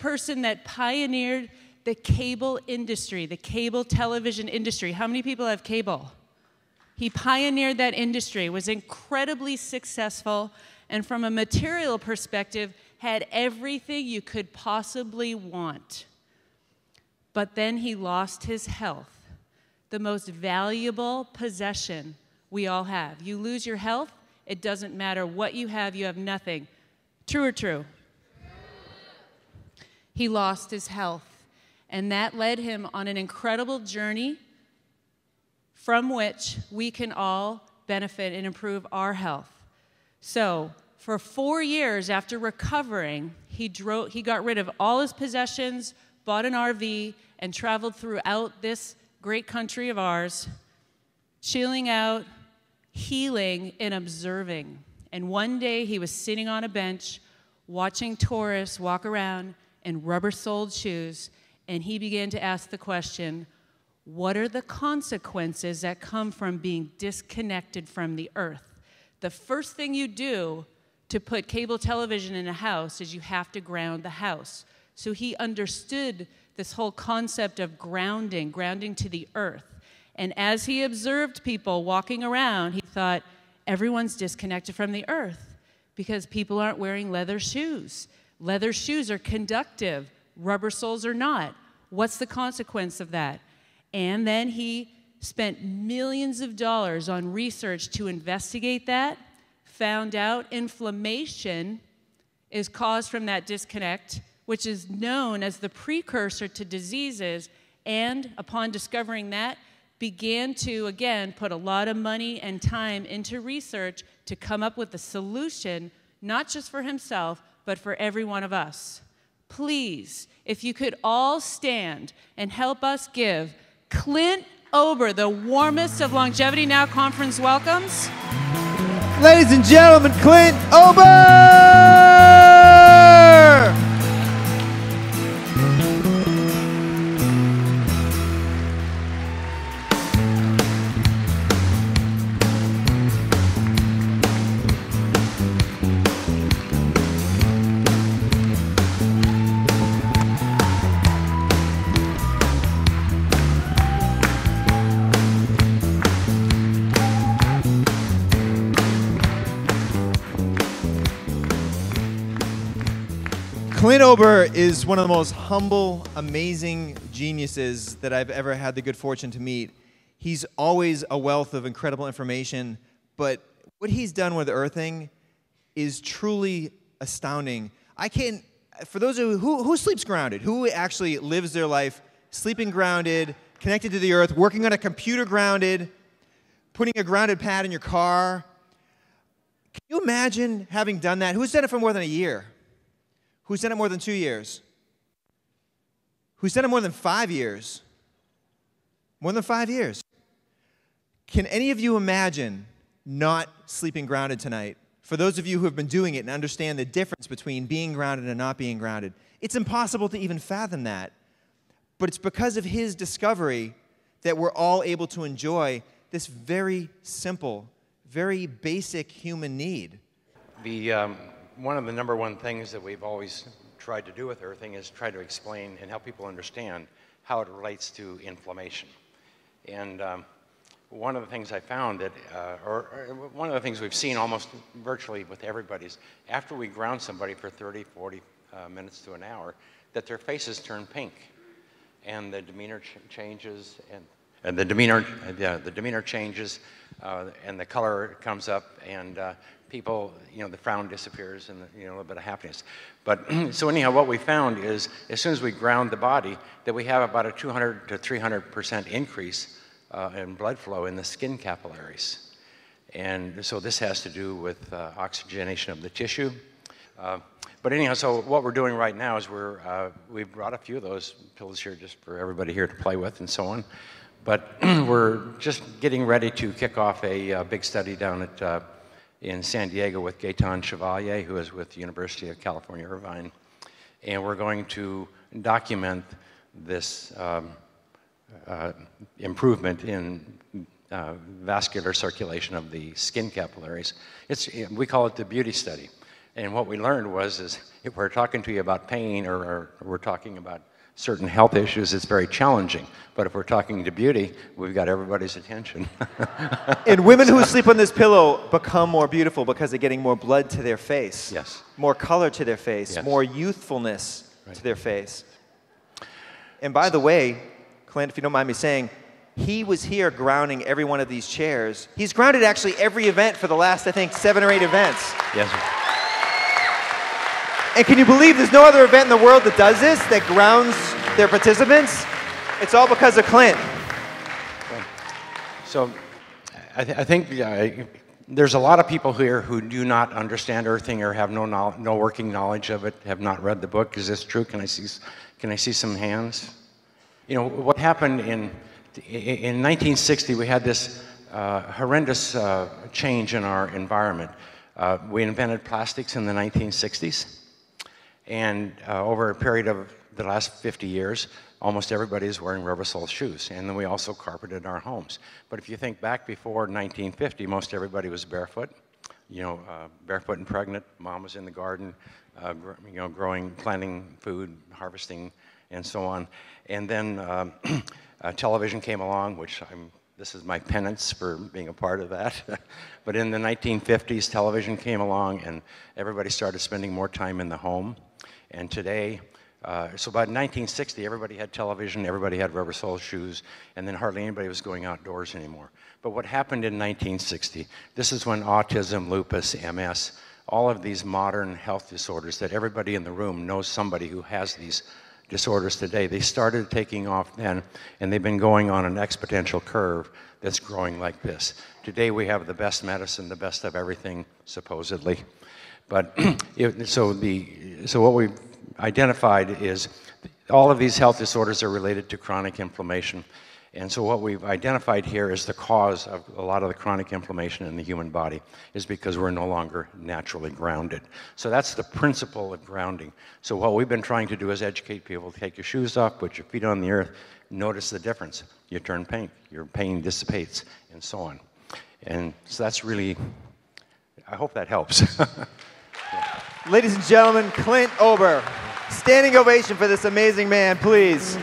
person that pioneered the cable industry, the cable television industry. How many people have cable? He pioneered that industry, was incredibly successful, and from a material perspective, had everything you could possibly want. But then he lost his health, the most valuable possession we all have. You lose your health, it doesn't matter what you have nothing. True or true? He lost his health, and that led him on an incredible journey from which we can all benefit and improve our health. So, for 4 years after recovering, he got rid of all his possessions, bought an RV, and traveled throughout this great country of ours, chilling out, healing, and observing. And one day he was sitting on a bench, watching tourists walk around in rubber-soled shoes, and he began to ask the question, what are the consequences that come from being disconnected from the earth? The first thing you do to put cable television in a house is you have to ground the house. So he understood this whole concept of grounding to the earth. And as he observed people walking around, he thought, everyone's disconnected from the earth because people aren't wearing leather shoes. Leather shoes are conductive, rubber soles are not. What's the consequence of that? And then he spent millions of dollars on research to investigate that, found out inflammation is caused from that disconnect, which is known as the precursor to diseases, and upon discovering that, began to, again, put a lot of money and time into research to come up with a solution, not just for himself, but for every one of us. Please, if you could all stand and help us give Clint Ober the warmest of Longevity Now Conference welcomes. Ladies and gentlemen, Clint Ober! Clint Ober is one of the most humble, amazing geniuses that I've ever had the good fortune to meet. He's always a wealth of incredible information, but what he's done with earthing is truly astounding. For those of you who sleeps grounded, who actually lives their life sleeping grounded, connected to the earth, working on a computer grounded, putting a grounded pad in your car. Can you imagine having done that? Who's done it for more than a year? Who's done it more than 2 years? Who's done it more than 5 years? More than 5 years. Can any of you imagine not sleeping grounded tonight? For those of you who have been doing it and understand the difference between being grounded and not being grounded, it's impossible to even fathom that. But it's because of his discovery that we're all able to enjoy this very simple, very basic human need. One of the #1 things that we've always tried to do with earthing is try to explain and help people understand how it relates to inflammation. And one of the things I found that, one of the things we've seen almost virtually with everybody is after we ground somebody for 30, 40 minutes to an hour, that their faces turn pink and the demeanor changes and the demeanor changes and the color comes up and people, the frown disappears and a little bit of happiness. But so anyhow, what we found is as soon as we ground the body, that we have about a 200 to 300% increase in blood flow in the skin capillaries. And so this has to do with oxygenation of the tissue. But anyhow, so what we're doing right now is we've brought a few of those pills here just for everybody here to play with and so on. But we're just getting ready to kick off a big study down at in San Diego with Gaetan Chevalier, who is with the University of California, Irvine. And we're going to document this improvement in vascular circulation of the skin capillaries. We call it the beauty study. And what we learned is if we're talking to you about pain or we're talking about certain health issues, it's very challenging. But if we're talking to beauty, we've got everybody's attention. And women who sleep on this pillow become more beautiful because they're getting more blood to their face. Yes. More color to their face. Yes. More youthfulness to their face. And by the way, Clint, if you don't mind me saying, he was here grounding every one of these chairs. He's grounded actually every event for the last, I think, 7 or 8 events. Yes, sir. And can you believe there's no other event in the world that does this, that grounds their participants? It's all because of Clint. So I think there's a lot of people here who do not understand earthing or have no working knowledge of it, have not read the book. Is this true? Can I see some hands? You know, what happened in 1960, we had this horrendous change in our environment. We invented plastics in the 1960s. And over a period of the last 50 years, almost everybody is wearing rubber sole shoes. And then we also carpeted our homes. But if you think back before 1950, most everybody was barefoot. You know, barefoot and pregnant. Mom was in the garden, growing, planting food, harvesting, and so on. And then television came along, which this is my penance for being a part of that. But in the 1950s, television came along, and everybody started spending more time in the home. And today, so by 1960, everybody had television, everybody had rubber sole shoes, and then hardly anybody was going outdoors anymore. But what happened in 1960, this is when autism, lupus, MS, all of these modern health disorders that everybody in the room knows somebody who has these disorders today, they started taking off then, and they've been going on an exponential curve that's growing like this. Today we have the best medicine, the best of everything, supposedly. But so what we've identified is all of these health disorders are related to chronic inflammation. And so what we've identified here is the cause of a lot of the chronic inflammation in the human body is because we're no longer naturally grounded. So that's the principle of grounding. So what we've been trying to do is educate people. Take your shoes off, put your feet on the earth, notice the difference. You turn pink, your pain dissipates, and so on. And so that's really, I hope that helps. Ladies and gentlemen, Clint Ober. Standing ovation for this amazing man, please.